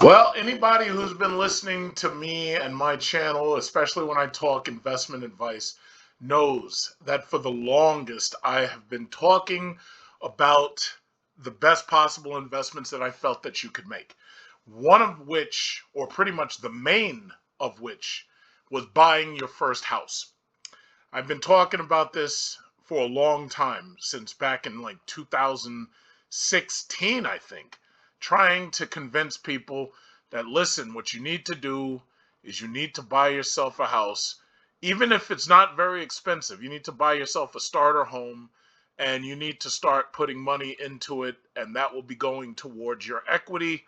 Well, anybody who's been listening to me and my channel, especially when I talk investment advice, knows that for the longest I have been talking about the best possible investments that I felt that you could make. One of which, or pretty much the main of which, was buying your first house. I've been talking about this for a long time, since back in like 2016, I think, trying to convince people that listen, what you need to do is you need to buy yourself a house, even if it's not very expensive. You need to buy yourself a starter home and you need to start putting money into it, and that will be going towards your equity.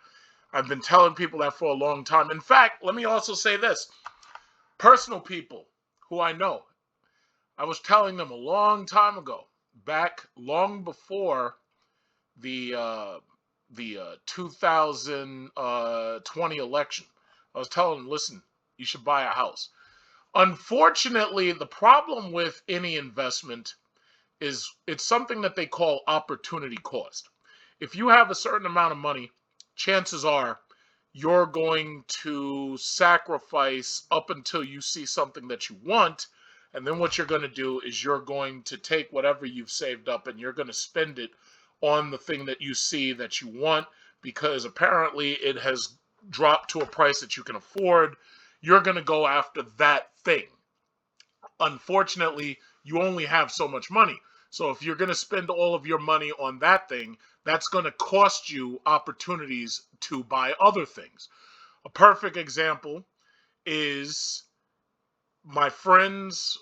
I've been telling people that for a long time. In fact, let me also say this: personal people who I know, I was telling them a long time ago, back long before the 2020 election. I was telling them, listen, you should buy a house. Unfortunately, the problem with any investment is it's something that they call opportunity cost. If you have a certain amount of money, chances are you're going to sacrifice up until you see something that you want. And then what you're going to do is you're going to take whatever you've saved up and you're going to spend it on the thing that you see that you want, because apparently it has dropped to a price that you can afford. You're going to go after that thing. Unfortunately, you only have so much money. So if you're going to spend all of your money on that thing, that's going to cost you opportunities to buy other things. A perfect example is my friends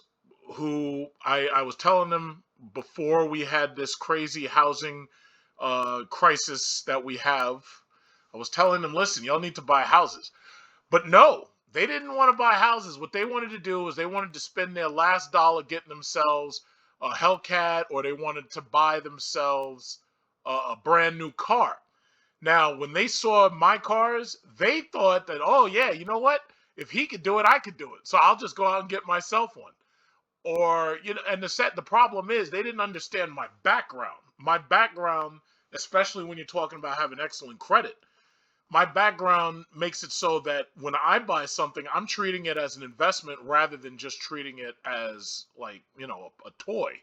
who I was telling them before we had this crazy housing crisis that we have. I was telling them, listen, y'all need to buy houses. But no, they didn't want to buy houses. What they wanted to do was they wanted to spend their last dollar getting themselves a Hellcat, or they wanted to buy themselves a brand new car. Now, when they saw my cars, they thought that, oh, yeah, you know what? If he could do it, I could do it. So I'll just go out and get myself one. Or, and the problem is they didn't understand my background. My background, especially when you're talking about having excellent credit, my background makes it so that when I buy something, I'm treating it as an investment rather than just treating it as, like, a toy.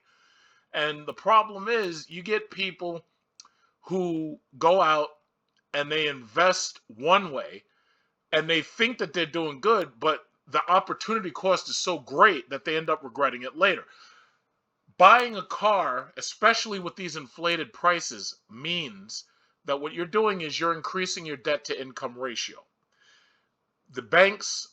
And the problem is you get people who go out and they invest one way and they think that they're doing good, but the opportunity cost is so great that they end up regretting it later. Buying a car, especially with these inflated prices, means that what you're doing is you're increasing your debt to income ratio. The banks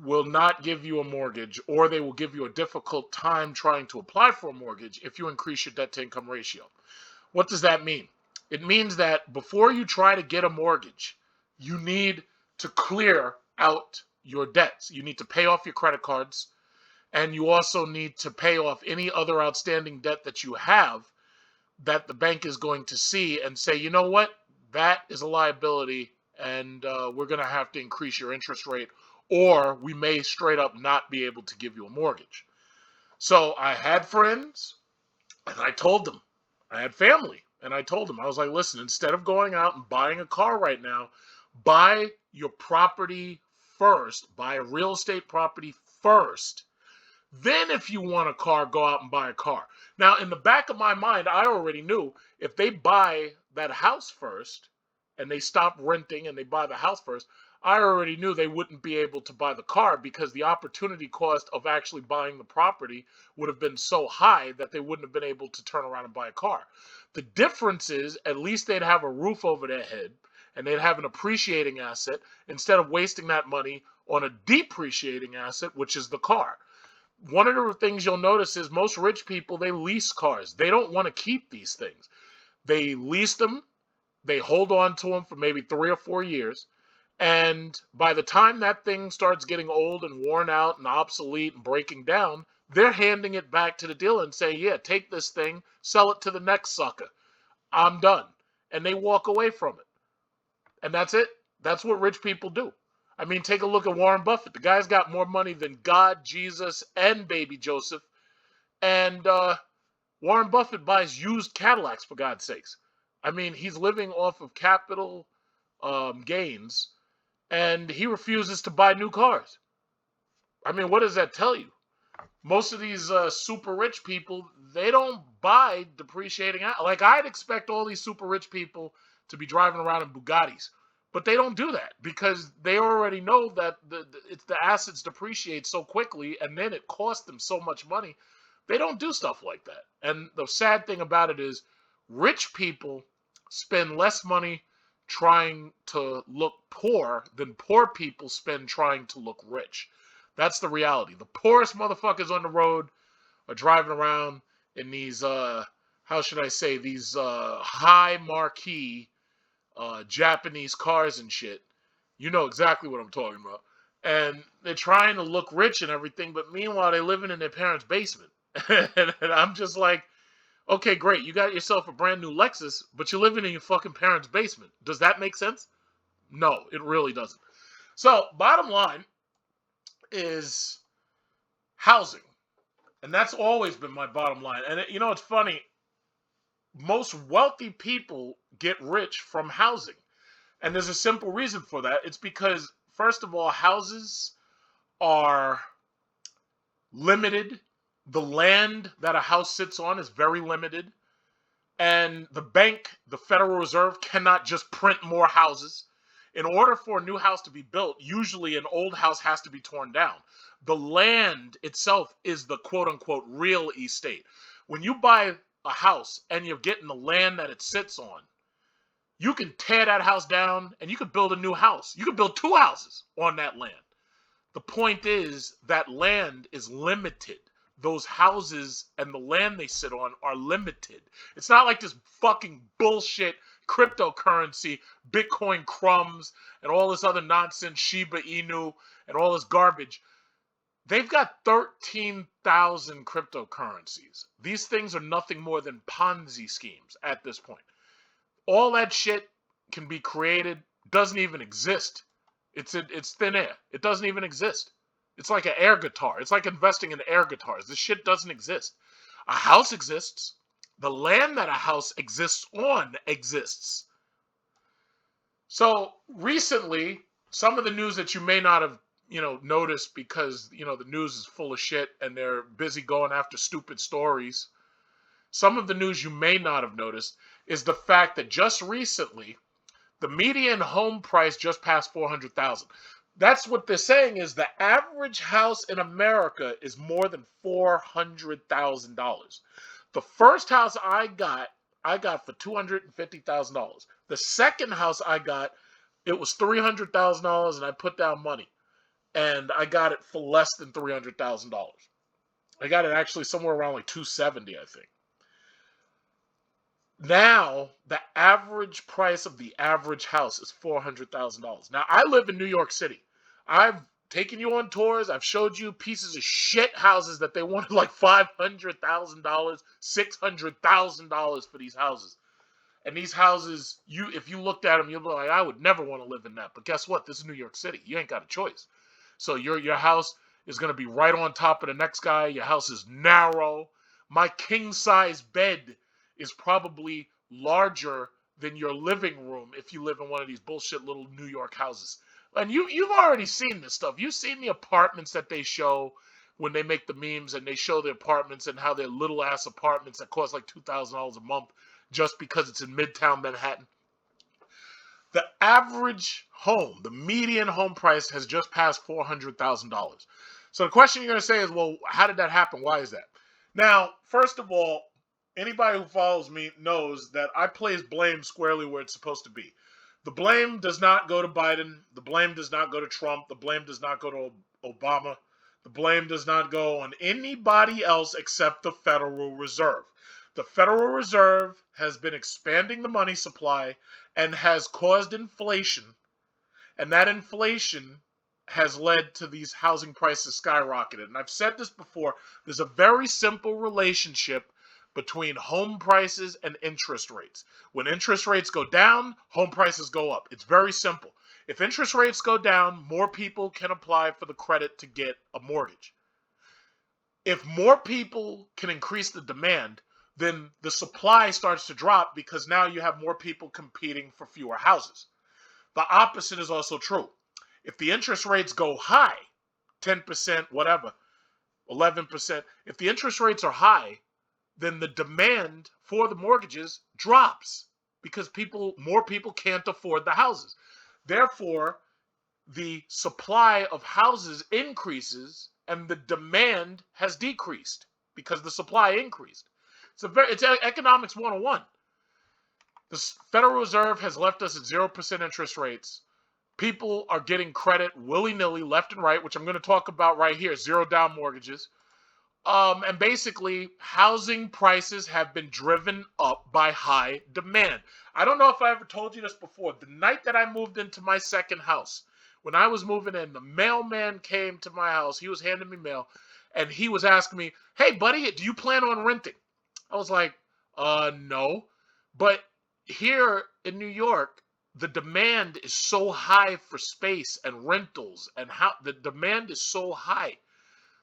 will not give you a mortgage, or they will give you a difficult time trying to apply for a mortgage if you increase your debt to income ratio. What does that mean? It means that before you try to get a mortgage, you need to clear out your debts. You need to pay off your credit cards, and you also need to pay off any other outstanding debt that you have that the bank is going to see and say, you know what, that is a liability, and we're going to have to increase your interest rate, or we may straight up not be able to give you a mortgage. So I had friends, and I told them. I had family, and I told them, I was like, listen, instead of going out and buying a car right now, buy your property first. Buy a real estate property first. Then if you want a car, go out and buy a car. Now, in the back of my mind, I already knew if they buy that house first and they stop renting and they buy the house first, I already knew they wouldn't be able to buy the car, because the opportunity cost of actually buying the property would have been so high that they wouldn't have been able to turn around and buy a car. The difference is at least they'd have a roof over their head and they'd have an appreciating asset instead of wasting that money on a depreciating asset, which is the car. One of the things you'll notice is most rich people, they lease cars. They don't want to keep these things. They lease them, they hold on to them for maybe 3 or 4 years, and by the time that thing starts getting old and worn out and obsolete and breaking down, they're handing it back to the dealer and saying, yeah, take this thing, sell it to the next sucker. I'm done. And they walk away from it. And that's it. That's what rich people do. I mean, take a look at Warren Buffett. The guy's got more money than God, Jesus, and baby Joseph. And Warren Buffett buys used Cadillacs, for God's sakes. I mean, he's living off of capital gains, and he refuses to buy new cars. I mean, what does that tell you? Most of these super rich people, they don't buy depreciating. Like, I'd expect all these super rich people to be driving around in Bugattis, but they don't do that because they already know that the assets depreciate so quickly, and then it costs them so much money. They don't do stuff like that. And the sad thing about it is, rich people spend less money trying to look poor than poor people spend trying to look rich. That's the reality. The poorest motherfuckers on the road are driving around in these how should I say, these high marquee Japanese cars and shit. You know exactly what I'm talking about. And they're trying to look rich and everything, but meanwhile they're living in their parents' basement. And I'm just like, okay, great, you got yourself a brand new Lexus, but you're living in your fucking parents' basement. Does that make sense? No, it really doesn't. So, bottom line is housing. And that's always been my bottom line. And it's funny. Most wealthy people get rich from housing. And there's a simple reason for that. It's because, first of all, houses are limited. The land that a house sits on is very limited. And the bank, the Federal Reserve, cannot just print more houses. In order for a new house to be built, usually an old house has to be torn down. The land itself is the quote-unquote real estate. When you buy a house and you're getting the land that it sits on, you can tear that house down and you can build a new house. You can build two houses on that land. The point is that land is limited. Those houses and the land they sit on are limited. It's not like this fucking bullshit cryptocurrency, Bitcoin crumbs, and all this other nonsense, Shiba Inu, and all this garbage. They've got 13,000 cryptocurrencies. These things are nothing more than Ponzi schemes at this point. All that shit can be created, doesn't even exist. It's thin air. It doesn't even exist. It's like an air guitar. It's like investing in air guitars. This shit doesn't exist. A house exists. The land that a house exists on exists. So recently, some of the news that you may not have, noticed because, the news is full of shit and they're busy going after stupid stories. Some of the news you may not have noticed is the fact that just recently, the median home price just passed $400,000. That's what they're saying is the average house in America is more than $400,000. The first house I got for $250,000. The second house I got, it was $300,000 and I put down money. And I got it for less than $300,000. I got it actually somewhere around like $270,000, I think. Now, the average price of the average house is $400,000. Now, I live in New York City. I've taken you on tours. I've showed you pieces of shit houses that they wanted like $500,000, $600,000 for these houses. And these houses, if you looked at them, you'd be like, I would never want to live in that. But guess what? This is New York City. You ain't got a choice. So your house is going to be right on top of the next guy. Your house is narrow. My king-size bed is probably larger than your living room if you live in one of these bullshit little New York houses. And you've already seen this stuff. You've seen the apartments that they show when they make the memes and they show the apartments and how they're little-ass apartments that cost like $2,000 a month just because it's in Midtown Manhattan. The average home, the median home price has just passed $400,000. So the question you're going to say is, well, how did that happen? Why is that? Now, first of all, anybody who follows me knows that I place blame squarely where it's supposed to be. The blame does not go to Biden. The blame does not go to Trump. The blame does not go to Obama. The blame does not go on anybody else except the Federal Reserve. The Federal Reserve has been expanding the money supply and has caused inflation. And that inflation has led to these housing prices skyrocketing. And I've said this before, there's a very simple relationship between home prices and interest rates. When interest rates go down, home prices go up. It's very simple. If interest rates go down, more people can apply for the credit to get a mortgage. If more people can increase the demand, then the supply starts to drop because now you have more people competing for fewer houses. The opposite is also true. If the interest rates go high, 10%, whatever, 11%, if the interest rates are high, then the demand for the mortgages drops because more people can't afford the houses. Therefore, the supply of houses increases and the demand has decreased because the supply increased. It's economics 101. The Federal Reserve has left us at 0% interest rates. People are getting credit willy-nilly, left and right, which I'm going to talk about right here, zero down mortgages. And basically, housing prices have been driven up by high demand. I don't know if I ever told you this before. The night that I moved into my second house, when I was moving in, the mailman came to my house. He was handing me mail, and he was asking me, "Hey, buddy, do you plan on renting?" I was like, no. But here in New York, the demand is so high for space and rentals, and the demand is so high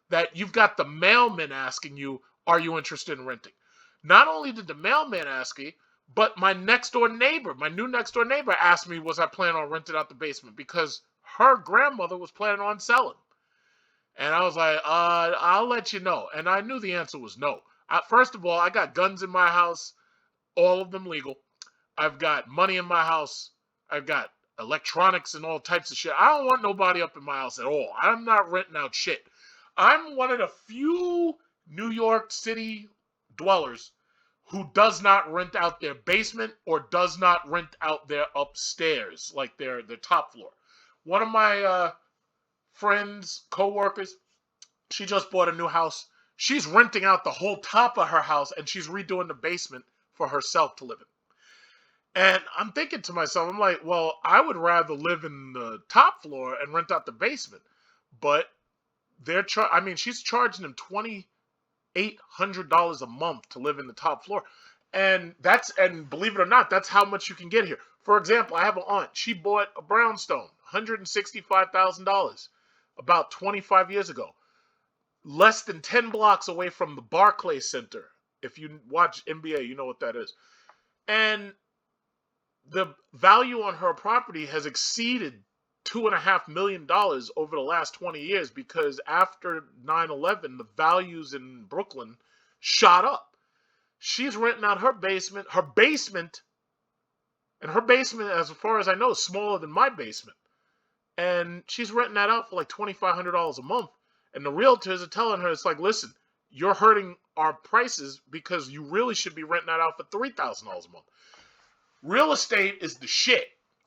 that you've got the mailman asking you, are you interested in renting? Not only did the mailman ask me, but my new next door neighbor asked me, was I planning on renting out the basement? Because her grandmother was planning on selling. And I was like, I'll let you know. And I knew the answer was no. First of all, I got guns in my house, all of them legal. I've got money in my house. I've got electronics and all types of shit. I don't want nobody up in my house at all. I'm not renting out shit. I'm one of the few New York City dwellers who does not rent out their basement or does not rent out their upstairs, like their top floor. One of my friends, co-workers, she just bought a new house. She's renting out the whole top of her house and she's redoing the basement for herself to live in. And I'm thinking to myself, I'm like, well, I would rather live in the top floor and rent out the basement. But she's charging them $2,800 a month to live in the top floor. And believe it or not, that's how much you can get here. For example, I have an aunt. She bought a brownstone, $165,000 about 25 years ago. Less than 10 blocks away from the Barclays Center. If you watch NBA, you know what that is. And the value on her property has exceeded $2.5 million over the last 20 years because after 9/11, the values in Brooklyn shot up. She's renting out her basement, and her basement, as far as I know, is smaller than my basement. And she's renting that out for like $2,500 a month. And the realtors are telling her, it's like, listen, you're hurting our prices because you really should be renting that out for $3,000 a month. Real estate is the shit.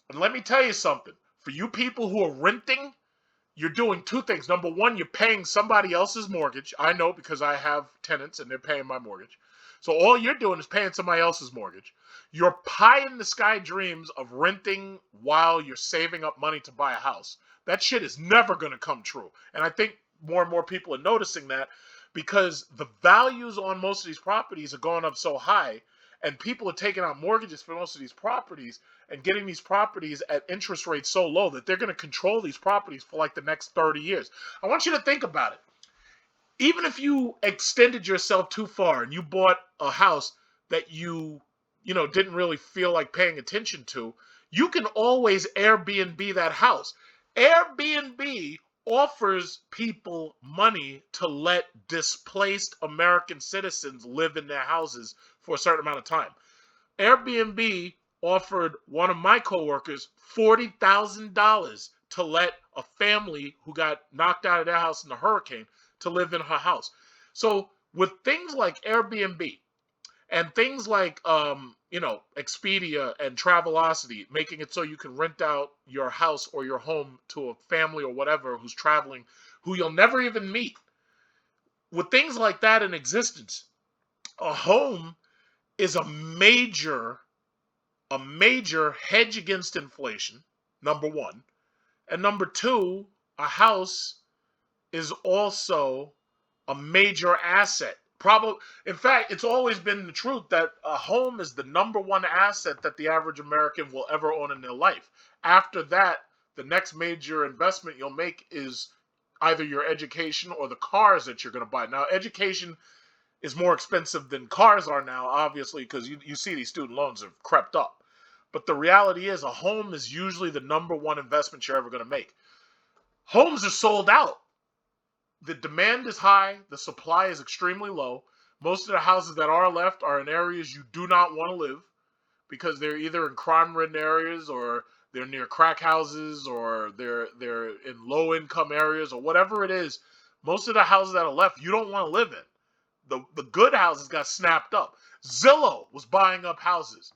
And let me tell you something. For you people who are renting, you're doing two things. Number one, you're paying somebody else's mortgage. I know because I have tenants and they're paying my mortgage. So all you're doing is paying somebody else's mortgage. Your pie-in-the-sky dreams of renting while you're saving up money to buy a house, that shit is never going to come true. And I think more and more people are noticing that because the values on most of these properties are going up so high, and people are taking out mortgages for most of these properties and getting these properties at interest rates so low that they're going to control these properties for like the next 30 years. I want you to think about it. Even if you extended yourself too far and you bought a house that you didn't really feel like paying attention to, you can always Airbnb that house. Airbnb offers people money to let displaced American citizens live in their houses for a certain amount of time. Airbnb offered one of my coworkers $40,000 to let a family who got knocked out of their house in the hurricane to live in her house. So with things like Airbnb and things like Expedia and Travelocity, making it so you can rent out your house or your home to a family or whatever who's traveling, who you'll never even meet. With things like that in existence, a home is a major hedge against inflation, number one. And number two, a house is also a major asset. In fact, it's always been the truth that a home is the number one asset that the average American will ever own in their life. After that, the next major investment you'll make is either your education or the cars that you're going to buy. Now, education is more expensive than cars are now, obviously, because you see these student loans have crept up. But the reality is a home is usually the #1 investment you're ever going to make. Homes are sold out. The demand is high. The supply is extremely low. Most of the houses that are left are in areas you do not want to live because they're either in crime-ridden areas or they're near crack houses or they're in low-income areas or whatever it is. Most of the houses that are left, you don't want to live in. The good houses got snapped up. Zillow was buying up houses.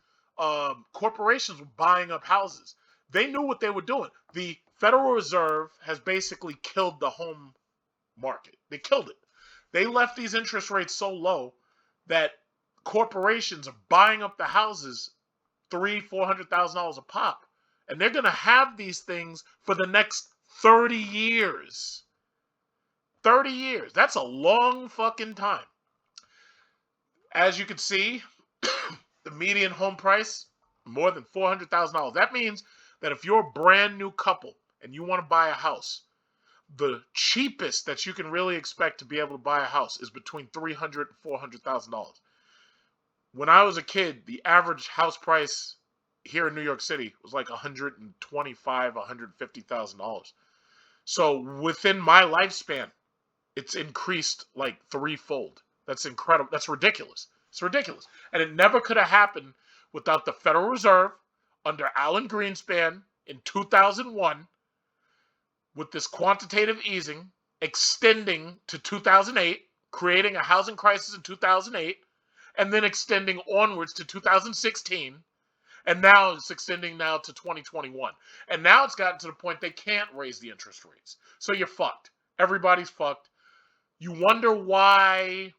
Corporations were buying up houses. They knew what they were doing. The Federal Reserve has basically killed the home market. They killed it. They left these interest rates so low that corporations are buying up the houses $300,000-$400,000 a pop, and they're going to have these things for the next 30 years. 30 years. That's a long fucking time. As you can see, the median home price, more than $400,000. That means that if you're a brand new couple and you want to buy a house, the cheapest that you can really expect to be able to buy a house is between $300,000 and $400,000. When I was a kid, the average house price here in New York City was like $125,000, $150,000. So within my lifespan, it's increased like threefold. That's incredible. That's ridiculous. It's ridiculous. And it never could have happened without the Federal Reserve under Alan Greenspan in 2001 with this quantitative easing extending to 2008, creating a housing crisis in 2008, and then extending onwards to 2016, and now it's extending now to 2021. And now it's gotten to the point they can't raise the interest rates. So you're fucked. Everybody's fucked. You wonder why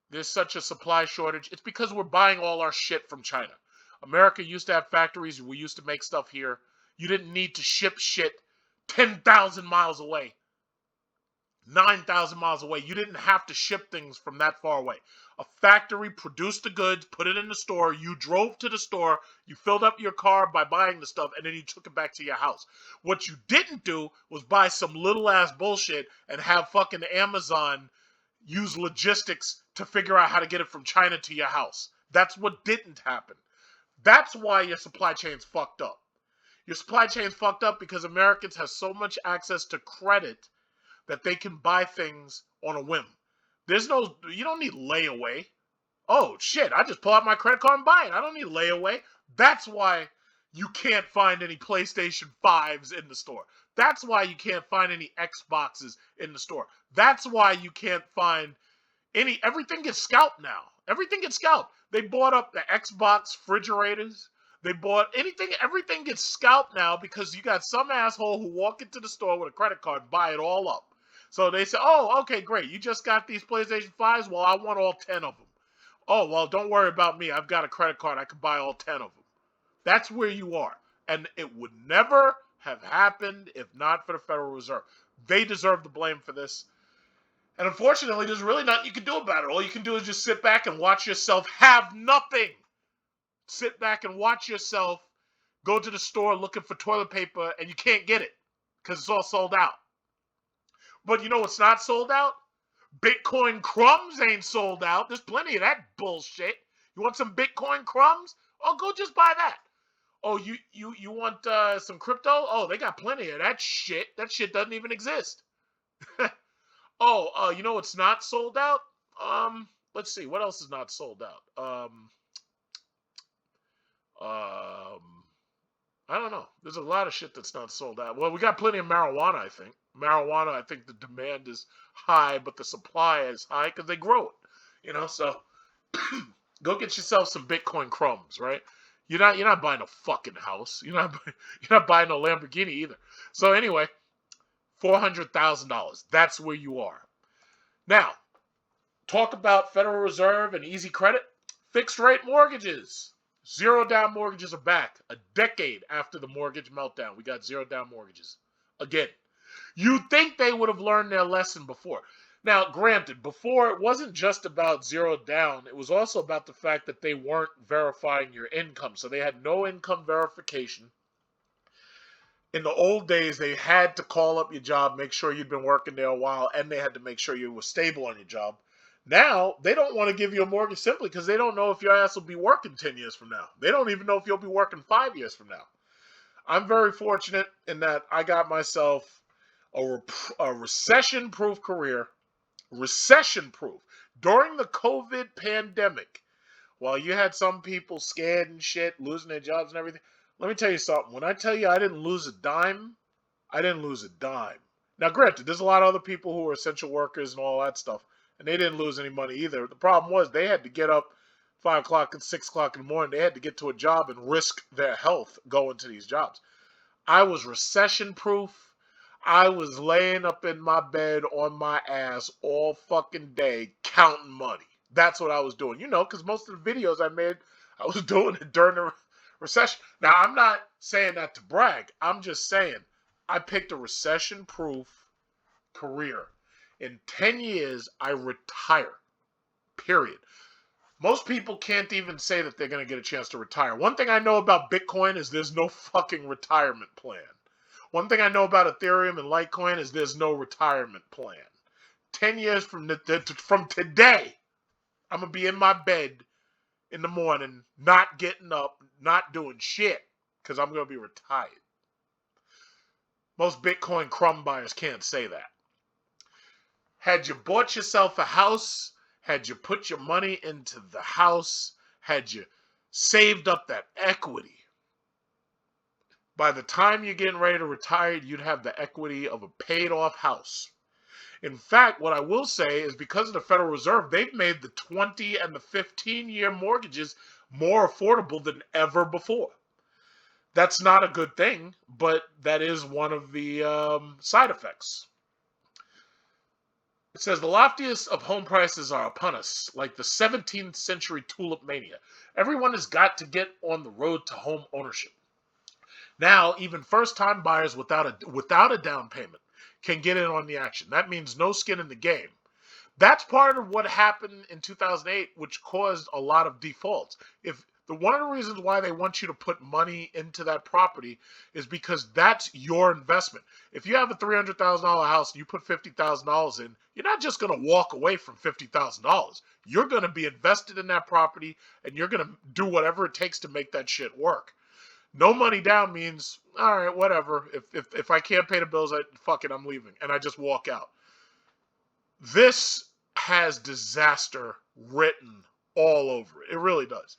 there's such a supply shortage. It's because we're buying all our shit from China. America used to have factories. We used to make stuff here. You didn't need to ship shit 10,000 miles away, 9,000 miles away. You didn't have to ship things from that far away. A factory produced the goods, put it in the store. You drove to the store. You filled up your car by buying the stuff, and then you took it back to your house. What you didn't do was buy some little ass bullshit and have fucking Amazon use logistics to figure out how to get it from China to your house. That's what didn't happen. That's why your supply chain's fucked up. Your supply chain's fucked up because Americans have so much access to credit that they can buy things on a whim. You don't need layaway. Oh shit, I just pull out my credit card and buy it. I don't need layaway. That's why you can't find any PlayStation 5s in the store. That's why you can't find any Xboxes in the store. That's why you can't find everything gets scalped now. Everything gets scalped. They bought up the Xbox refrigerators. They bought everything gets scalped now because you got some asshole who walk into the store with a credit card and buy it all up. So they say, oh, okay, great. You just got these PlayStation 5s? Well, I want all 10 of them. Oh, well, don't worry about me. I've got a credit card. I can buy all 10 of them. That's where you are. And it would never have happened if not for the Federal Reserve. They deserve the blame for this. And unfortunately, there's really nothing you can do about it. All you can do is just sit back and watch yourself have nothing. Sit back and watch yourself go to the store looking for toilet paper and you can't get it because it's all sold out. But you know what's not sold out? Bitcoin crumbs ain't sold out. There's plenty of that bullshit. You want some Bitcoin crumbs? Oh, go just buy that. Oh, you want some crypto? Oh, they got plenty of that shit. That shit doesn't even exist. Oh, you know what's not sold out? Let's see. What else is not sold out? I don't know. There's a lot of shit that's not sold out. Well, we got plenty of marijuana, I think. Marijuana, I think the demand is high, but the supply is high because they grow it. You know, so go get yourself some Bitcoin crumbs, right? You're not buying a fucking house. You're not buying a Lamborghini either. So anyway, $400,000. That's where you are. Now, talk about Federal Reserve and easy credit. Fixed rate mortgages. Zero down mortgages are back. A decade after the mortgage meltdown, we got zero down mortgages. Again, you'd think they would have learned their lesson before. Now, granted, before it wasn't just about zero down. It was also about the fact that they weren't verifying your income. So they had no income verification. In the old days, they had to call up your job, make sure you'd been working there a while, and they had to make sure you were stable on your job. Now, they don't want to give you a mortgage simply because they don't know if your ass will be working 10 years from now. They don't even know if you'll be working 5 years from now. I'm very fortunate in that I got myself a recession-proof career, recession-proof. During the COVID pandemic, while you had some people scared and shit, losing their jobs and everything, let me tell you something. When I tell you I didn't lose a dime, I didn't lose a dime. Now, granted, there's a lot of other people who are essential workers and all that stuff, and they didn't lose any money either. The problem was they had to get up 5 o'clock and 6 o'clock in the morning. They had to get to a job and risk their health going to these jobs. I was recession proof. I was laying up in my bed on my ass all fucking day counting money. That's what I was doing. Because most of the videos I made, I was doing it during the recession. Now, I'm not saying that to brag. I'm just saying I picked a recession proof career. In 10 years, I retire. Period. Most people can't even say that they're going to get a chance to retire. One thing I know about Bitcoin is there's no fucking retirement plan. One thing I know about Ethereum and Litecoin is there's no retirement plan. 10 years from today, I'm going to be in my bed in the morning, not getting up, not doing shit, because I'm going to be retired. Most Bitcoin crumb buyers can't say that. Had you bought yourself a house, had you put your money into the house, had you saved up that equity, by the time you're getting ready to retire, you'd have the equity of a paid-off house. In fact, what I will say is because of the Federal Reserve, they've made the 20 and the 15-year mortgages more affordable than ever before. That's not a good thing, but that is one of the side effects. It says, the loftiest of home prices are upon us, like the 17th century tulip mania. Everyone has got to get on the road to home ownership. Now, even first-time buyers without a down payment can get in on the action. That means no skin in the game. That's part of what happened in 2008, which caused a lot of defaults. One of the reasons why they want you to put money into that property is because that's your investment. If you have a $300,000 house and you put $50,000 in, you're not just going to walk away from $50,000. You're going to be invested in that property and you're going to do whatever it takes to make that shit work. No money down means, all right, whatever. If I can't pay the bills, fuck it, I'm leaving. And I just walk out. This has disaster written all over it. It really does.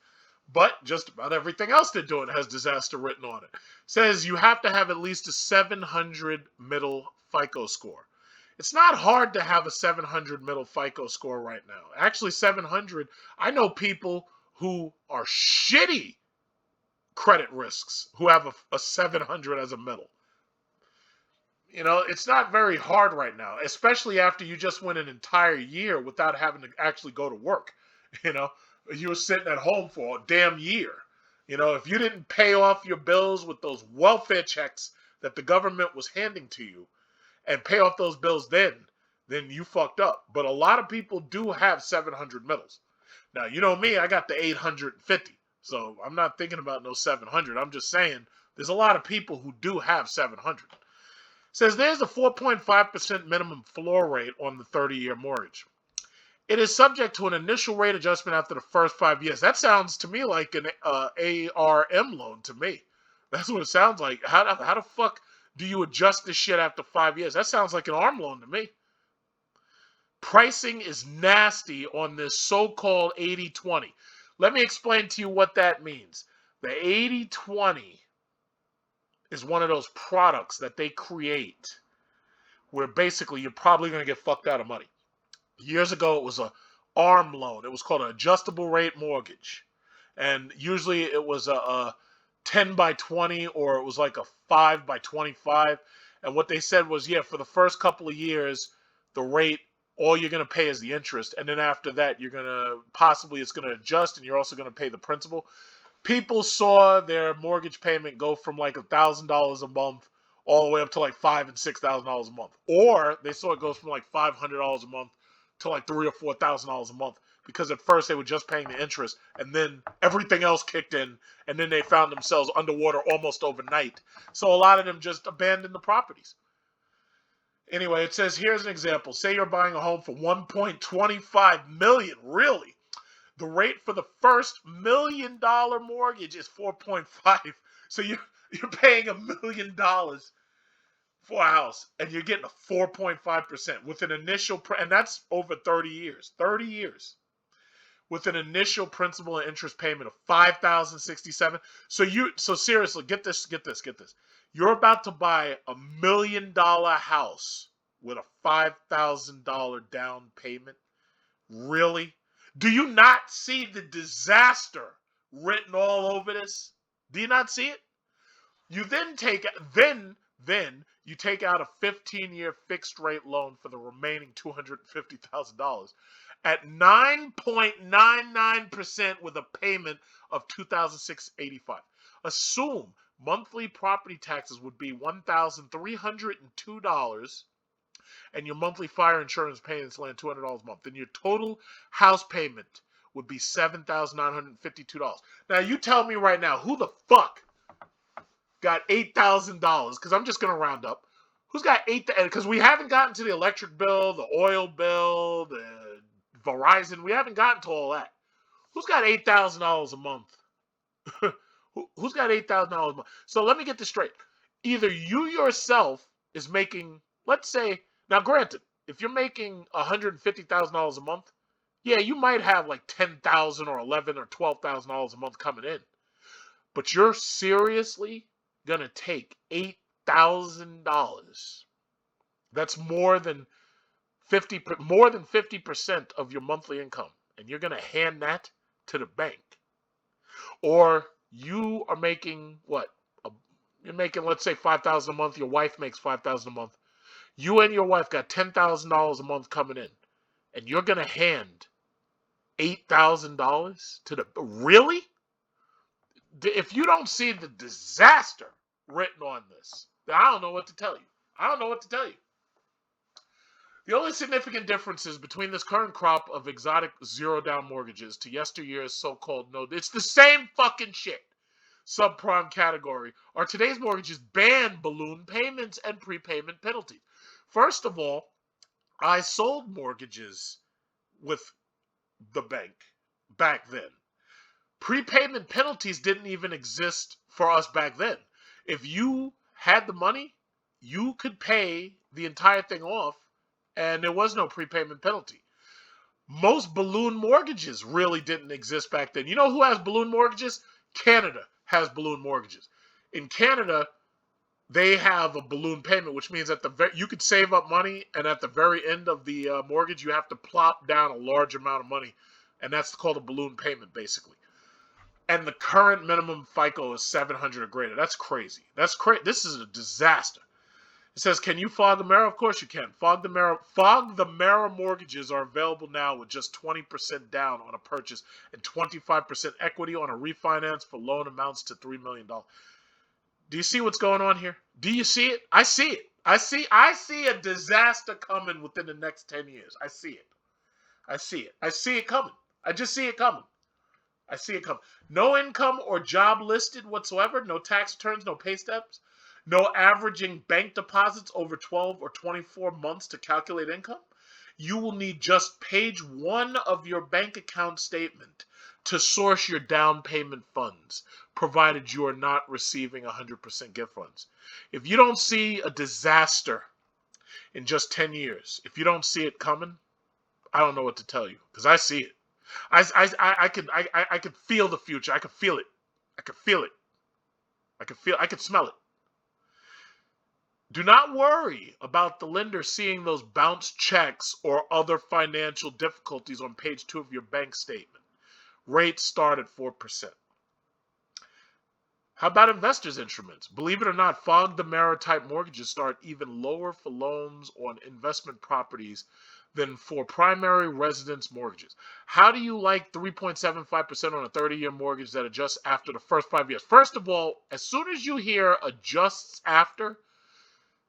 But just about everything else they're doing has disaster written on it. It says you have to have at least a 700 middle FICO score. It's not hard to have a 700 middle FICO score right now. Actually, 700, I know people who are shitty credit risks who have a 700 as a middle. It's not very hard right now, especially after you just went an entire year without having to actually go to work. You were sitting at home for a damn year. If you didn't pay off your bills with those welfare checks that the government was handing to you and pay off those bills then you fucked up. But a lot of people do have 700 middles. Now, you know me, I got the 850. So I'm not thinking about no 700. I'm just saying there's a lot of people who do have 700. It says there's a 4.5% minimum floor rate on the 30-year mortgage. It is subject to an initial rate adjustment after the first 5 years. That sounds to me like an ARM loan to me. That's what it sounds like. How the fuck do you adjust this shit after 5 years? That sounds like an ARM loan to me. Pricing is nasty on this so-called 80-20. Let me explain to you what that means. The 80-20 is one of those products that they create where basically you're probably going to get fucked out of money. Years ago, it was a ARM loan. It was called an adjustable rate mortgage. And usually it was a 10 by 20 or it was like a 5 by 25. And what they said was, yeah, for the first couple of years, the rate, all you're going to pay is the interest. And then after that, it's going to adjust and you're also going to pay the principal. People saw their mortgage payment go from like $1,000 a month all the way up to like $5,000 and $6,000 a month. Or they saw it goes from like $500 a month to like $3,000 or $4,000 a month. Because at first they were just paying the interest and then everything else kicked in and then they found themselves underwater almost overnight. So a lot of them just abandoned the properties. Anyway, it says here's an example. Say you're buying a home for 1.25 million. Really? The rate for the first $1 million mortgage is 4.5. So you're paying $1 million for a house, and you're getting a 4.5% with an initial, and that's over 30 years. 30 years with an initial principal and interest payment of $5,067. So seriously, get this. You're about to buy $1 million house with a $5,000 down payment. Really? Do you not see the disaster written all over this? Do you not see it? You then you take out a 15-year fixed rate loan for the remaining $250,000 at 9.99% with a payment of $2,685. Assume monthly property taxes would be $1,302 and your monthly fire insurance payments land $200 a month. Then your total house payment would be $7,952. Now you tell me right now, who the fuck got $8,000? Because I'm just going to round up. Who's got because we haven't gotten to the electric bill, the oil bill, the Verizon. We haven't gotten to all that. Who's got $8,000 a month? Who's got $8,000 a month? So let me get this straight. Either you yourself is making, let's say, now granted, if you're making $150,000 a month, yeah, you might have like $10,000 or $11,000 or $12,000 a month coming in. But you're seriously gonna take $8,000. That's more than 50% of your monthly income, and you're gonna hand that to the bank. Or you are making what? You're making, let's say, $5,000 a month. Your wife makes $5,000 a month. You and your wife got $10,000 a month coming in, and you're gonna hand $8,000 to the really? If you don't see the disaster written on this, then I don't know what to tell you. The only significant differences between this current crop of exotic zero-down mortgages to yesteryear's so-called no, it's the same fucking shit. Subprime category are today's mortgages ban balloon payments and prepayment penalties. First of all, I sold mortgages with the bank back then. Prepayment penalties didn't even exist for us back then. If you had the money, you could pay the entire thing off, and there was no prepayment penalty. Most balloon mortgages really didn't exist back then. You know who has balloon mortgages? Canada has balloon mortgages. In Canada, they have a balloon payment, which means you could save up money, and at the very end of the mortgage, you have to plop down a large amount of money, and that's called a balloon payment, basically. And the current minimum FICO is 700 or greater. That's crazy. This is a disaster. It says, can you fog the mirror? Of course you can. Fog the mirror mortgages are available now with just 20% down on a purchase and 25% equity on a refinance for loan amounts to $3 million. Do you see what's going on here? Do you see it? I see it. I see a disaster coming within the next 10 years. I see it. I see it coming. I just see it coming. I see it coming. No income or job listed whatsoever. No tax returns, no pay stubs. No averaging bank deposits over 12 or 24 months to calculate income. You will need just page 1 of your bank account statement to source your down payment funds, provided you are not receiving 100% gift funds. If you don't see a disaster in just 10 years, if you don't see it coming, I don't know what to tell you, because I see it. I could feel the future. I could feel it. I could smell it. Do not worry about the lender seeing those bounced checks or other financial difficulties on page 2 of your bank statement. Rates start at 4%. How about investors' instruments? Believe it or not, fog the mirror type mortgages start even lower for loans on investment properties than for primary residence mortgages. How do you like 3.75% on a 30-year mortgage that adjusts after the first 5 years? First of all, as soon as you hear adjusts after,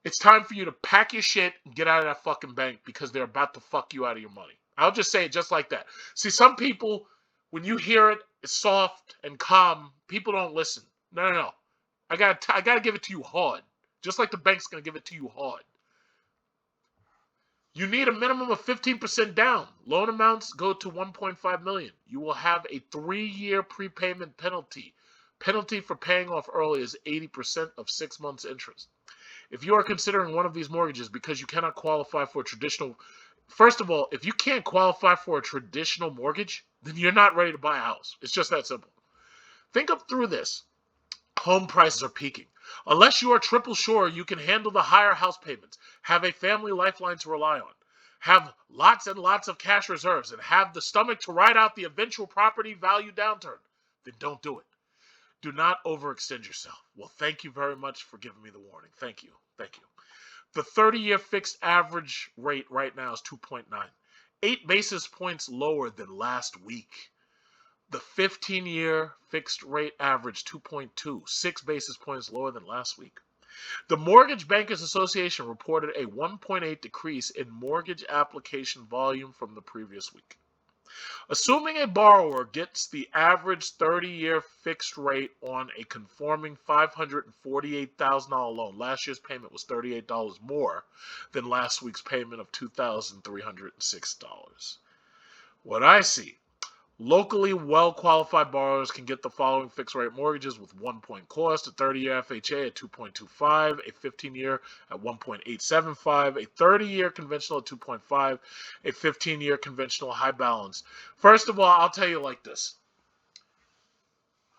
it's time for you to pack your shit and get out of that fucking bank, because they're about to fuck you out of your money. I'll just say it just like that. See, some people, when you hear it, it's soft and calm. People don't listen. No. I gotta give it to you hard. Just like the bank's gonna give it to you hard. You need a minimum of 15% down. Loan amounts go to 1.5 million. You will have a 3-year prepayment penalty. Penalty for paying off early is 80% of 6 months interest. If you are considering one of these mortgages because you cannot qualify for a traditional, first of all, if you can't qualify for a traditional mortgage, then you're not ready to buy a house. It's just that simple. Think up through this. Home prices are peaking. Unless you are triple sure you can handle the higher house payments, have a family lifeline to rely on, have lots and lots of cash reserves, and have the stomach to ride out the eventual property value downturn, then don't do it. Do not overextend yourself. Well, thank you very much for giving me the warning. Thank you. Thank you. The 30-year fixed average rate right now is 2.9, 8 basis points lower than last week. The 15-year fixed rate average 2.2, 6 basis points lower than last week. The Mortgage Bankers Association reported a 1.8 decrease in mortgage application volume from the previous week. Assuming a borrower gets the average 30-year fixed rate on a conforming $548,000 loan, last year's payment was $38 more than last week's payment of $2,306. What I see, locally well-qualified borrowers can get the following fixed-rate mortgages with 1% cost: a 30-year FHA at 2.25, a 15-year at 1.875, a 30-year conventional at 2.5, a 15-year conventional high balance. First of all, I'll tell you like this.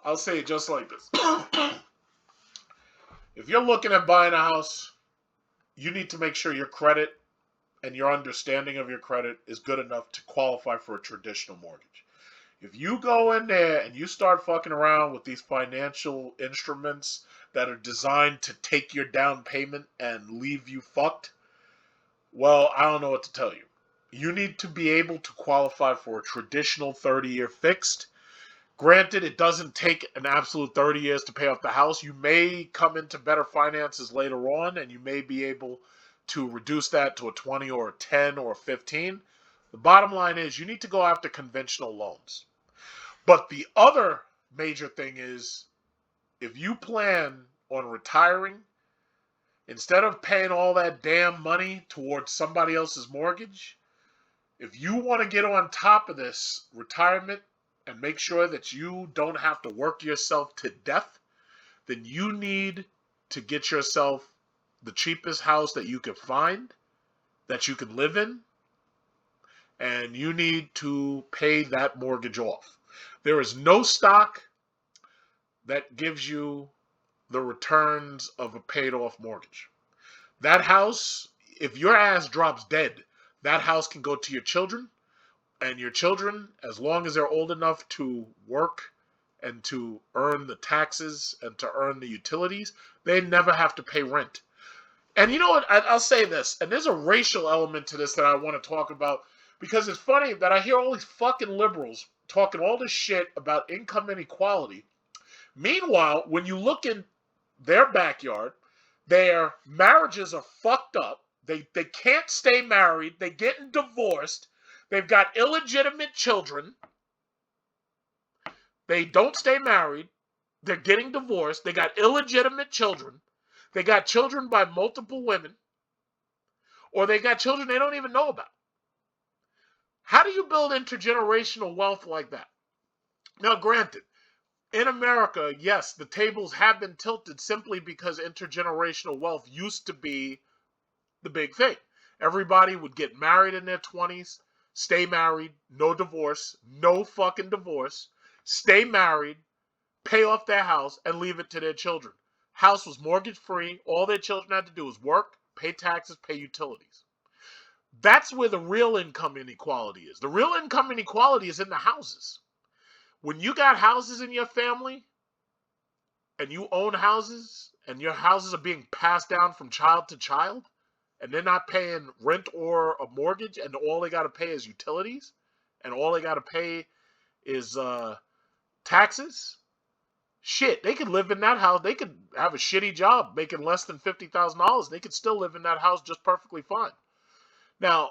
I'll say it just like this. If you're looking at buying a house, you need to make sure your credit and your understanding of your credit is good enough to qualify for a traditional mortgage. If you go in there and you start fucking around with these financial instruments that are designed to take your down payment and leave you fucked, well, I don't know what to tell you. You need to be able to qualify for a traditional 30-year fixed. Granted, it doesn't take an absolute 30 years to pay off the house. You may come into better finances later on, and you may be able to reduce that to a 20 or a 10 or a 15. The bottom line is you need to go after conventional loans. But the other major thing is, if you plan on retiring, instead of paying all that damn money towards somebody else's mortgage, if you want to get on top of this retirement and make sure that you don't have to work yourself to death, then you need to get yourself the cheapest house that you can find, that you can live in, and you need to pay that mortgage off. There is no stock that gives you the returns of a paid off mortgage. That house, if your ass drops dead, that house can go to your children, and your children, as long as they're old enough to work and to earn the taxes and to earn the utilities, they never have to pay rent. And you know what? I'll say this, and there's a racial element to this that I want to talk about, because it's funny that I hear all these fucking liberals talking all this shit about income inequality. Meanwhile, when you look in their backyard, their marriages are fucked up. They can't stay married. They're getting divorced. They've got illegitimate children. They don't stay married. They're getting divorced. They got illegitimate children. They got children by multiple women. Or they got children they don't even know about. How do you build intergenerational wealth like that? Now, granted, in America, yes, the tables have been tilted simply because intergenerational wealth used to be the big thing. Everybody would get married in their 20s, stay married, no divorce, no fucking divorce, stay married, pay off their house, and leave it to their children. House was mortgage free. All their children had to do was work, pay taxes, pay utilities. That's where the real income inequality is. The real income inequality is in the houses. When you got houses in your family and you own houses and your houses are being passed down from child to child and they're not paying rent or a mortgage and all they got to pay is utilities and all they got to pay is taxes, shit, they could live in that house. They could have a shitty job making less than $50,000. They could still live in that house just perfectly fine. Now,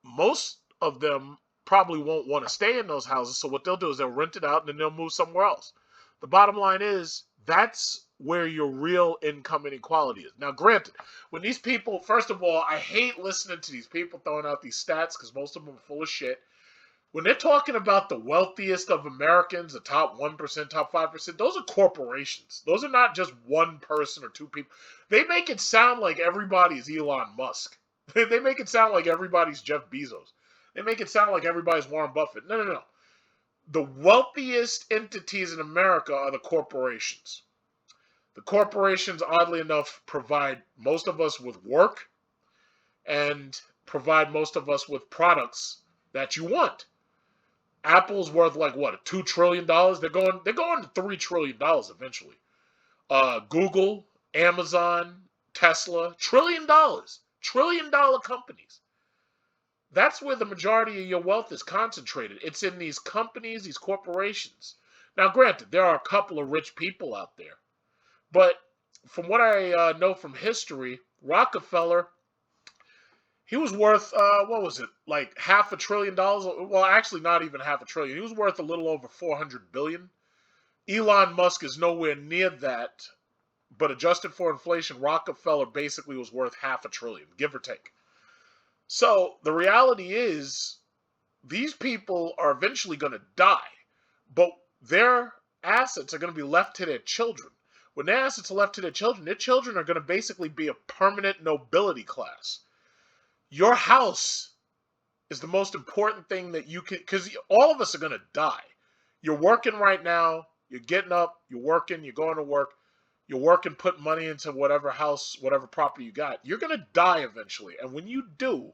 most of them probably won't want to stay in those houses, so what they'll do is they'll rent it out and then they'll move somewhere else. The bottom line is that's where your real income inequality is. Now, granted, when these people, first of all, I hate listening to these people throwing out these stats because most of them are full of shit. When they're talking about the wealthiest of Americans, the top 1%, top 5%, those are corporations. Those are not just one person or two people. They make it sound like everybody's Elon Musk. They make it sound like everybody's Jeff Bezos. They make it sound like everybody's Warren Buffett. No, no, no. The wealthiest entities in America are the corporations. The corporations, oddly enough, provide most of us with work and provide most of us with products that you want. Apple's worth like what, $2 trillion? They're going to $3 trillion eventually. Google, Amazon, Tesla, $1 trillion companies. That's where the majority of your wealth is concentrated. It's in these companies, these corporations. Now, granted, there are a couple of rich people out there, but from what I know from history, Rockefeller, he was worth, what was it, like $500 billion? Well, actually not even $500 billion. He was worth a little over $400 billion. Elon Musk is nowhere near that, but adjusted for inflation, Rockefeller basically was worth $500 billion, give or take. So the reality is, these people are eventually going to die, but their assets are going to be left to their children. When their assets are left to their children are going to basically be a permanent nobility class. Your house is the most important thing that you can, because all of us are going to die. You're working right now, you're getting up, you're working, you're going to work, you're working, putting money into whatever house, whatever property you got. You're going to die eventually. And when you do,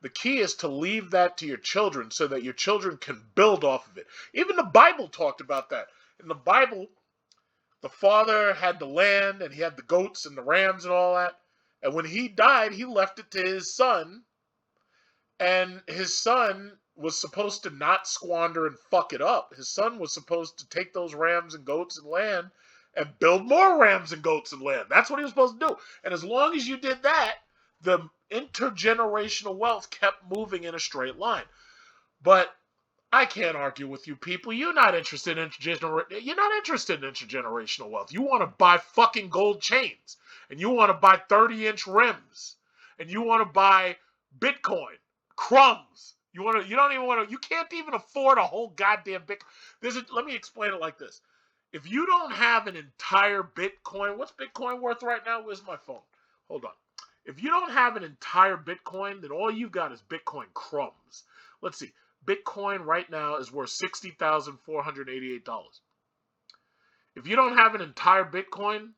the key is to leave that to your children so that your children can build off of it. Even the Bible talked about that. In the Bible, the father had the land and he had the goats and the rams and all that. And when he died, he left it to his son. And his son was supposed to not squander and fuck it up. His son was supposed to take those rams and goats and land and build more rams and goats and land. That's what he was supposed to do. And as long as you did that, the intergenerational wealth kept moving in a straight line. But I can't argue with you people. You're not interested in intergenerational wealth. You want to buy fucking gold chains. And you want to buy 30-inch rims. And you want to buy Bitcoin. Crumbs. You can't even afford a whole goddamn Bitcoin. Let me explain it like this. If you don't have an entire Bitcoin, what's Bitcoin worth right now? Where's my phone? Hold on. If you don't have an entire Bitcoin, then all you've got is Bitcoin crumbs. Let's see. Bitcoin right now is worth $60,488. If you don't have an entire Bitcoin,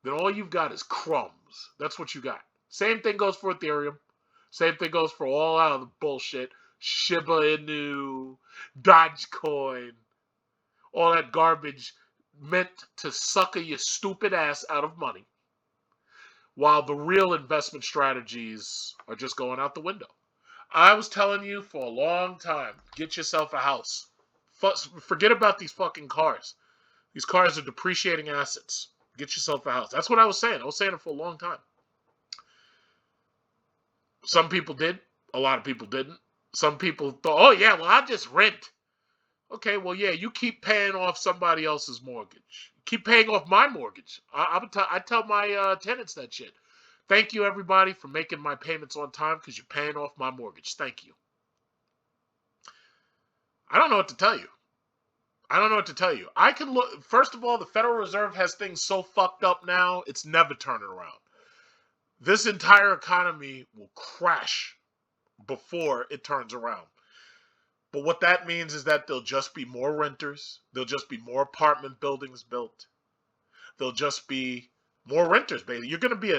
then all you've got is crumbs. That's what you got. Same thing goes for Ethereum. Same thing goes for all out of the bullshit. Shiba Inu, Dogecoin, all that garbage meant to sucker your stupid ass out of money, while the real investment strategies are just going out the window. I was telling you for a long time, get yourself a house. Forget about these fucking cars. These cars are depreciating assets. Get yourself a house. That's what I was saying. I was saying it for a long time. Some people did. A lot of people didn't. Some people thought, oh yeah, well, I'll just rent. Okay, well, yeah, you keep paying off somebody else's mortgage. Keep paying off my mortgage. I tell my tenants that shit. Thank you, everybody, for making my payments on time because you're paying off my mortgage. Thank you. I don't know what to tell you. I can look. First of all, the Federal Reserve has things so fucked up now, it's never turning around. This entire economy will crash before it turns around. But what that means is that there'll just be more renters. There'll just be more apartment buildings built. There'll just be more renters, baby. You're going to be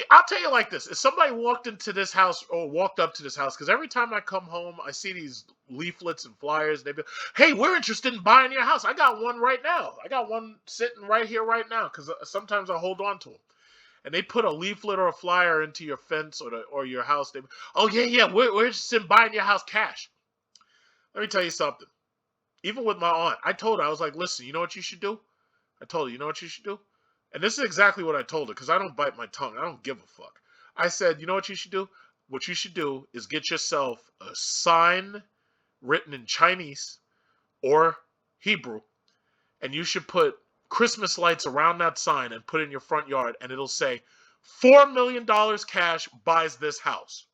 I'll tell you like this. If somebody walked into this house or walked up to this house, because every time I come home, I see these leaflets and flyers. They be, hey, we're interested in buying your house. I got one right now. I got one sitting right here right now because sometimes I hold on to them. And they put a leaflet or a flyer into your fence or your house. They, oh, yeah, we're interested in buying your house cash. Let me tell you something. Even with my aunt, I told her, I was like, listen, you know what you should do? I told her, you know what you should do? And this is exactly what I told her, because I don't bite my tongue. I don't give a fuck. I said, you know what you should do? What you should do is get yourself a sign written in Chinese or Hebrew, and you should put Christmas lights around that sign and put it in your front yard, and it'll say, $4 million cash buys this house.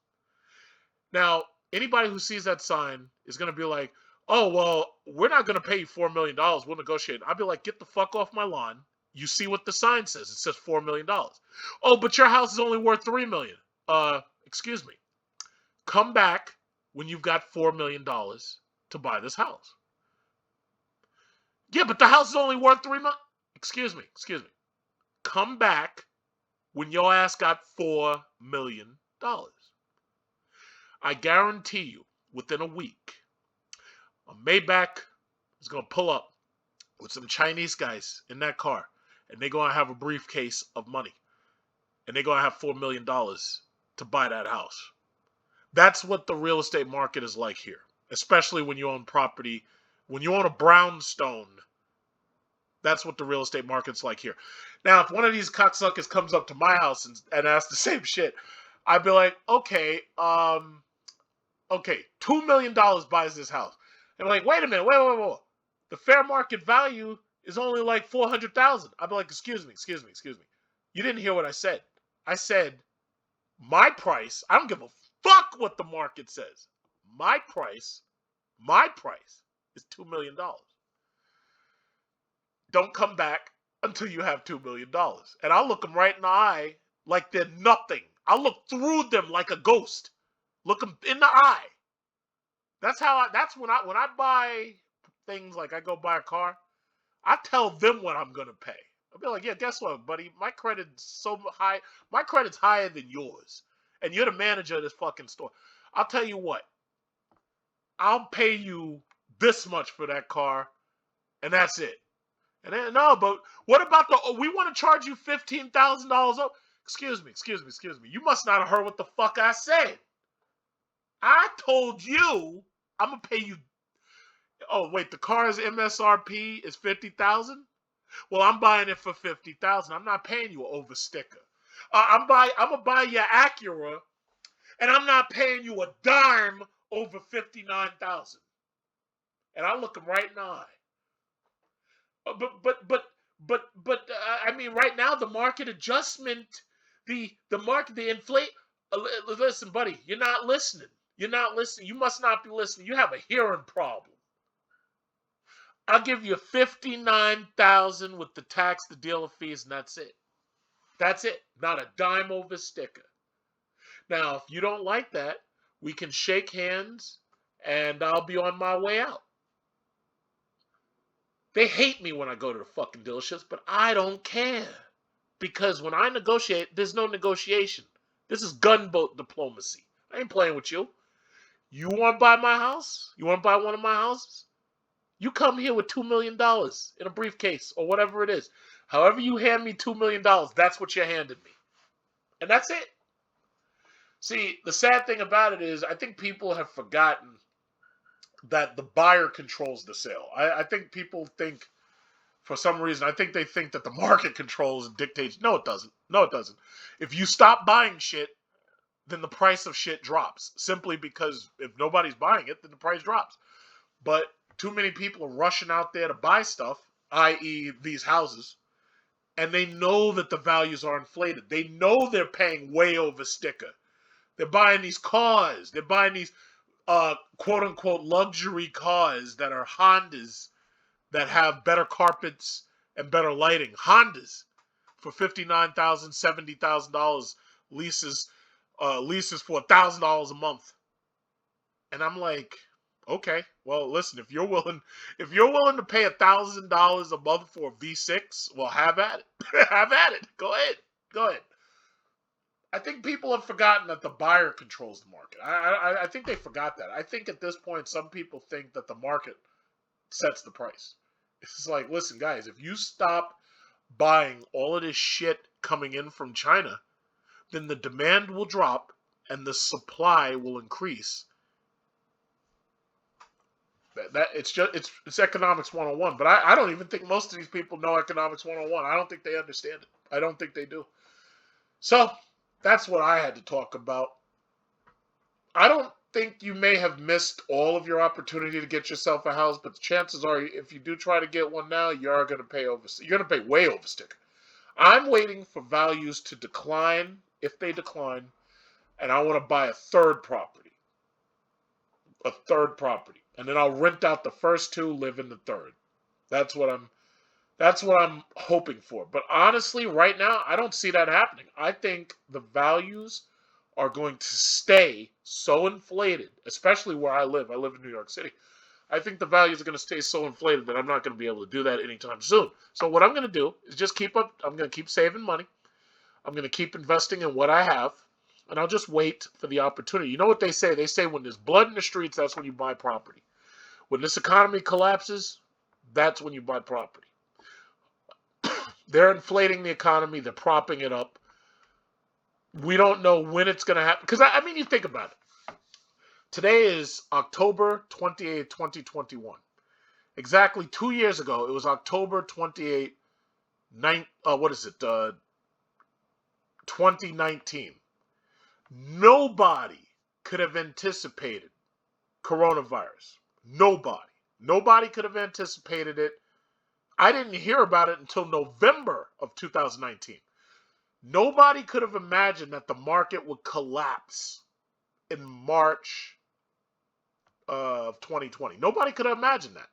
Now, anybody who sees that sign is going to be like, oh, well, we're not going to pay you $4 million. We'll negotiate. I'll be like, get the fuck off my lawn. You see what the sign says. It says $4 million. Oh, but your house is only worth $3 million. Excuse me. Come back when you've got $4 million to buy this house. Yeah, but the house is only worth $3 million. Excuse me. Come back when your ass got $4 million. I guarantee you, within a week, a Maybach is going to pull up with some Chinese guys in that car, and they're going to have a briefcase of money, and they're going to have $4 million to buy that house. That's what the real estate market is like here, especially when you own property. When you own a brownstone, that's what the real estate market's like here. Now, if one of these cocksuckers comes up to my house and asks the same shit, I'd be like, okay, $2 million buys this house. And I'm like, wait a minute, wait. The fair market value is only like $400,000. I'd be like, excuse me. You didn't hear what I said. I said, my price, I don't give a fuck what the market says. My price is $2 million. Don't come back until you have $2 million. And I'll look them right in the eye like they're nothing. I'll look through them like a ghost. Look them in the eye. That's when I buy things, like I go buy a car, I tell them what I'm gonna pay. I'll be like, yeah, guess what, buddy? My credit's so high. My credit's higher than yours, and you're the manager of this fucking store. I'll tell you what. I'll pay you this much for that car, and that's it. And then, no, but what about we want to charge you $15,000? Excuse me. You must not have heard what the fuck I said. I told you I'm gonna pay you. Oh wait, the car's MSRP is $50,000. Well, I'm buying it for $50,000. I'm not paying you an over sticker. I'm gonna buy your Acura, and I'm not paying you a dime over $59,000. And I look them right in the eye. But I mean, right now the market adjustment, the inflate. Listen, buddy, you're not listening. You must not be listening. You have a hearing problem. I'll give you $59,000 with the tax, the dealer fees, and that's it. That's it. Not a dime over sticker. Now, if you don't like that, we can shake hands, and I'll be on my way out. They hate me when I go to the fucking dealerships, but I don't care. Because when I negotiate, there's no negotiation. This is gunboat diplomacy. I ain't playing with you. You want to buy my house? You want to buy one of my houses? You come here with $2 million in a briefcase or whatever it is. However you hand me $2 million, that's what you're handing me. And that's it. See, the sad thing about it is I think people have forgotten that the buyer controls the sale. I think people think, for some reason, I think they think that the market controls and dictates. No, it doesn't. If you stop buying shit, then the price of shit drops. Simply because if nobody's buying it, then the price drops. But too many people are rushing out there to buy stuff, i.e. these houses, and they know that the values are inflated. They know they're paying way over sticker. They're buying these cars. They're buying these quote-unquote luxury cars that are Hondas that have better carpets and better lighting. Hondas for $59,000, $70,000, leases for $1,000 a month. And I'm like, okay, well, listen, if you're willing to pay $1,000 a month for a V6, well, have at it. Have at it. Go ahead. I think people have forgotten that the buyer controls the market. I think they forgot that. I think at this point, some people think that the market sets the price. It's like, listen, guys, if you stop buying all of this shit coming in from China, then the demand will drop and the supply will increase. It's economics 101. But I don't even think most of these people know economics 101. I don't think they understand it. I don't think they do. So that's what I had to talk about. I don't think you may have missed all of your opportunity to get yourself a house, but the chances are, if you do try to get one now, you are going to pay over. You're going to pay way over sticker. I'm waiting for values to decline. If they decline, and I want to buy a third property, and then I'll rent out the first two, live in the third. That's what I'm hoping for. But honestly, right now, I don't see that happening. I think the values are going to stay so inflated, especially where I live. I live in New York City. I think the values are going to stay so inflated that I'm not going to be able to do that anytime soon. So what I'm going to do is just keep up. I'm going to keep saving money. I'm going to keep investing in what I have, and I'll just wait for the opportunity. You know what they say? They say when there's blood in the streets, that's when you buy property. When this economy collapses, that's when you buy property. They're inflating the economy. They're propping it up. We don't know when it's going to happen. Because, I mean, you think about it. Today is October 28, 2021. Exactly 2 years ago, it was October 28, 2019. Nobody could have anticipated coronavirus. Nobody could have anticipated it. I didn't hear about it until November of 2019. Nobody could have imagined that the market would collapse in March of 2020. Nobody could have imagined that.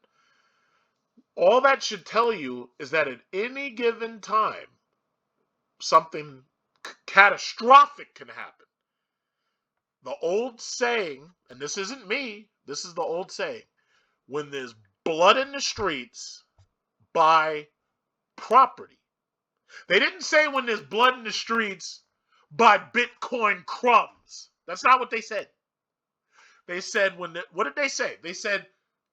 All that should tell you is that at any given time, something catastrophic can happen. The old saying, and this isn't me, this is the old saying, when there's blood in the streets, buy property. They didn't say when there's blood in the streets, buy Bitcoin crumbs. That's not what they said. They said what did they say? They said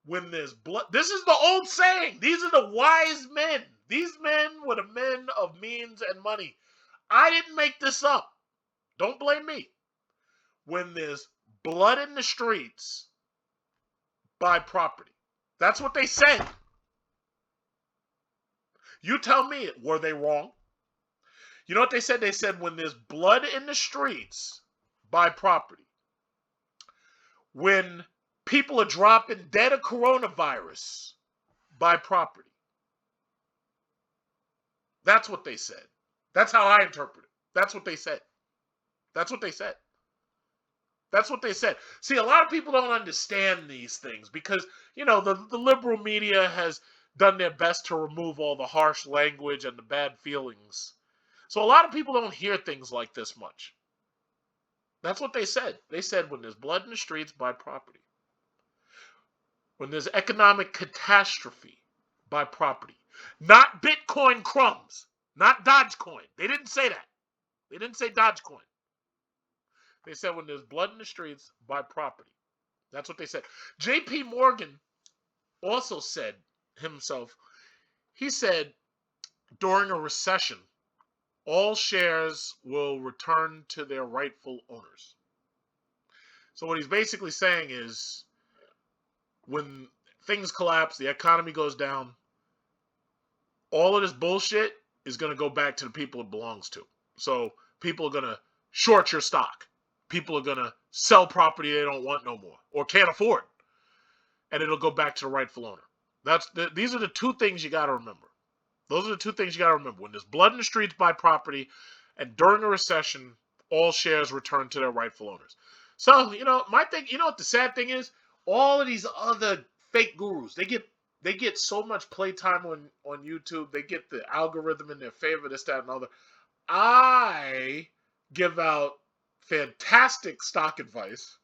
when there's blood. This is the old saying. These are the wise men. These men were the men of means and money. I didn't make this up. Don't blame me. When there's blood in the streets, buy property. That's what they said. You tell me, were they wrong? You know what they said? They said when there's blood in the streets, buy property. When people are dropping dead of coronavirus, buy property. That's what they said. That's how I interpret it. That's what they said. That's what they said. That's what they said. See, a lot of people don't understand these things because, you know, the liberal media has done their best to remove all the harsh language and the bad feelings. So a lot of people don't hear things like this much. That's what they said. They said when there's blood in the streets, buy property. When there's economic catastrophe, buy property. Not Bitcoin crumbs. Not Dogecoin. They didn't say that. They didn't say Dogecoin. They said when there's blood in the streets, buy property. That's what they said. J.P. Morgan also said himself, he said during a recession, all shares will return to their rightful owners. So what he's basically saying is when things collapse, the economy goes down, all of this bullshit is going to go back to the people it belongs to. So people are going to short your stock. People are going to sell property they don't want no more or can't afford. And it'll go back to the rightful owner. These are the two things you got to remember. Those are the two things you got to remember. When there's blood in the streets, buy property. And during a recession, all shares return to their rightful owners. So, you know, my thing, you know what the sad thing is? All of these other fake gurus, they get so much playtime on YouTube. They get the algorithm in their favor, this, that, and other. I give out fantastic stock advice.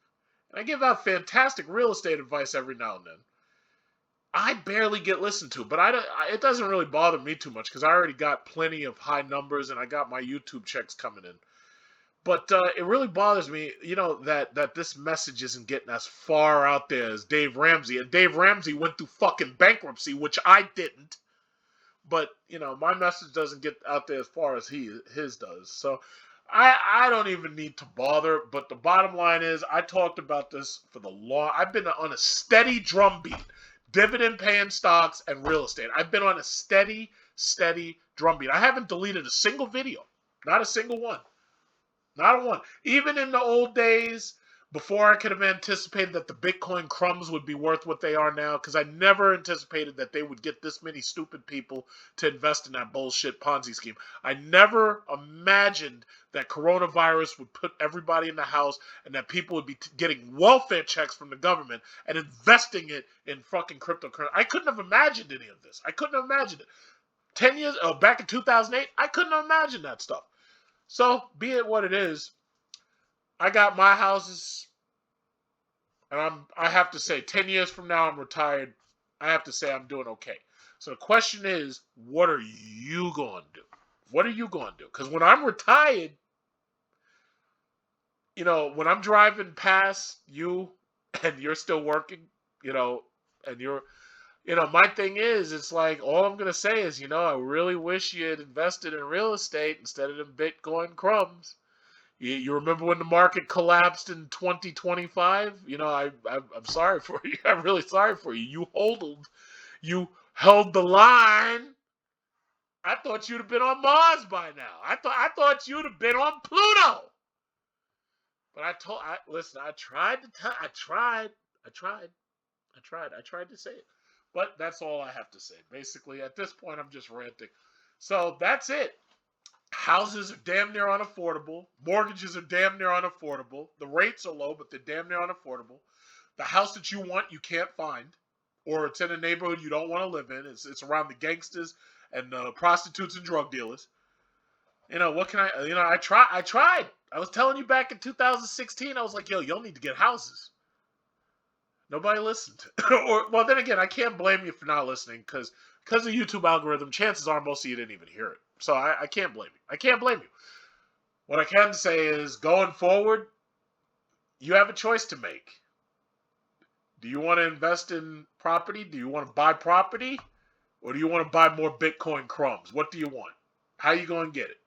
And I give out fantastic real estate advice every now and then. I barely get listened to, but it doesn't really bother me too much because I already got plenty of high numbers and I got my YouTube checks coming in. But it really bothers me, you know, that this message isn't getting as far out there as Dave Ramsey. And Dave Ramsey went through fucking bankruptcy, which I didn't. But, you know, my message doesn't get out there as far as his does. So I don't even need to bother. But the bottom line is I talked about this for the long. I've been on a steady drumbeat. Dividend paying stocks and real estate. I've been on a steady drumbeat. I haven't deleted a single video. Not a single one. Not a one. Even in the old days Before I could have anticipated that the Bitcoin crumbs would be worth what they are now, because I never anticipated that they would get this many stupid people to invest in that bullshit Ponzi scheme. I never imagined that coronavirus would put everybody in the house and that people would be getting welfare checks from the government and investing it in fucking cryptocurrency. I couldn't have imagined any of this. I couldn't have imagined it. 10 years, back in 2008, I couldn't have imagined that stuff. So, be it what it is, I got my houses, and I have to say, 10 years from now, I'm retired. I have to say I'm doing okay. So the question is, what are you going to do? What are you going to do? Because when I'm retired, when I'm driving past you and you're still working, and my thing is, it's like, all I'm going to say is, I really wish you had invested in real estate instead of them Bitcoin crumbs. You remember when the market collapsed in 2025? I'm sorry for you. I'm really sorry for you. You held the line. I thought you'd have been on Mars by now. I thought you'd have been on Pluto. But listen, I tried to say it. But that's all I have to say. Basically, at this point, I'm just ranting. So that's it. Houses are damn near unaffordable. Mortgages are damn near unaffordable. The rates are low, but they're damn near unaffordable. The house that you want, you can't find. Or it's in a neighborhood you don't want to live in. It's around the gangsters and prostitutes and drug dealers. What can I tried. I was telling you back in 2016, I was like, y'all need to get houses. Nobody listened. Well, then again, I can't blame you for not listening because of the YouTube algorithm, chances are most of you didn't even hear it. So I can't blame you. I can't blame you. What I can say is, going forward, you have a choice to make. Do you want to invest in property? Do you want to buy property? Or do you want to buy more Bitcoin crumbs? What do you want? How are you going to get it?